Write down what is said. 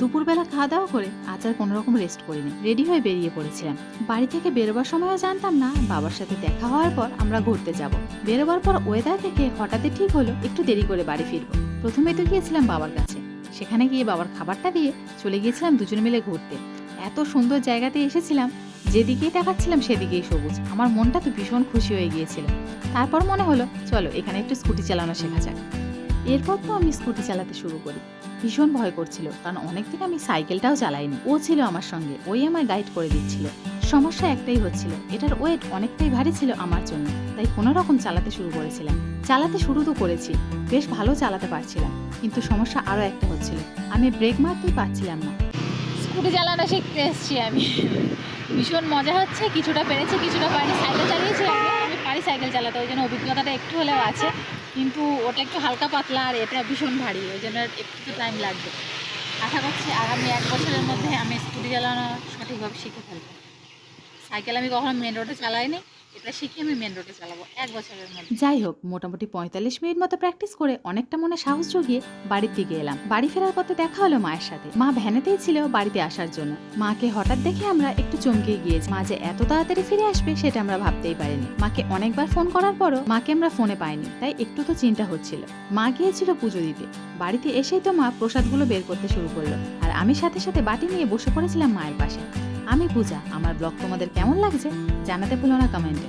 দুপুরবেলা খাওয়া দাওয়া করে আজ আর কোনো রকম রেস্ট করিনি, রেডি হয়ে বেরিয়ে পড়েছিলাম। বাড়ি থেকে বেরোবার সময়ও জানতাম না বাবার সাথে দেখা হওয়ার পর আমরা ঘুরতে যাব। বেরোবার পর ওয়েদার থেকে হঠাৎই ঠিক হলো একটু দেরি করে বাড়ি ফিরবো। প্রথমে তো গিয়েছিলাম বাবার কাছে, সেখানে গিয়ে বাবার খাবারটা দিয়ে চলে গিয়েছিলাম দুজনে মিলে ঘুরতে। এত সুন্দর জায়গাতে এসেছিলাম, যেদিকেই দেখাচ্ছিলাম সেদিকেই সবুজ। আমার মনটা তো ভীষণ খুশি হয়ে গিয়েছিল। তারপর মনে হলো চলো এখানে একটু স্কুটি চালানো শেখা যাক। এরপর তো আমি স্কুটি চালাতে শুরু করি। ভীষণ ভয় করছিল, কারণ অনেকদিন আমি সাইকেলটাও চালাইনি। ও ছিল আমার সঙ্গে, ওই আমায় গাইড করে দিচ্ছিল। সমস্যা একটাই হচ্ছিল, এটার ওয়েট অনেকটাই ভারী ছিল আমার জন্য, তাই কোনো রকম চালাতে শুরু করেছিলাম। চালাতে শুরু তো করেছি, বেশ ভালো চালাতে পারছিলাম, কিন্তু সমস্যা আরও একটা হচ্ছিল, আমি ব্রেক মারতেই পারছিলাম না। স্কুটি চালানো শিখতে এসেছি আমি, ভীষণ মজা হচ্ছে। কিছুটা পেরেছি, কিছুটা পারিনি। সাইকেল চালিয়েছি আমি পারি সাইকেল চালাতে, ওই জন্য অভিজ্ঞতাটা একটু হলেও আছে, কিন্তু ওটা একটু হালকা পাতলা আর এটা ভীষণ ভারী, ওই জন্য একটু তো টাইম লাগবে। আশা করছি আগামী 1 বছরের মধ্যে আমি স্কুটি চালানো সঠিকভাবে শিখে ফেলবো। সাইকেল আমি কখনো মেন রোডে চালাইনি, এটা শিখে আমি মেন রোডে চালাবো 1 বছরের মধ্যে। যাই হোক, মোটামুটি 45 মিনিট মতো প্র্যাকটিস করে অনেকটা মনে সাহস জুগিয়ে বাড়ির দিকে এলাম। বাড়ি ফেরার পথে দেখা হলো মায়ের সাথে। মা ভ্যানেতেই ছিল বাড়িতে আসার জন্য। মাকে হঠাৎ দেখে আমরা একটু চমকে গিয়েছি। মা যে এত তাড়াতাড়ি ফিরে আসবে সেটা আমরা ভাবতেই পারিনি। মাকে অনেকবার ফোন করার পরও মাকে আমরা ফোনে পাইনি, তাই একটু তো চিন্তা হচ্ছিল। মা গিয়েছিল পুজো দিতে। বাড়িতে এসেই তো মা প্রসাদগুলো বের করতে শুরু করলো, আর আমি সাথে সাথে বাটি নিয়ে বসে পড়েছিলাম মায়ের পাশে। আমি পূজা। আমার ব্লগ তোমাদের কেমন লাগছে জানাতে ভুলো না কমেন্টে।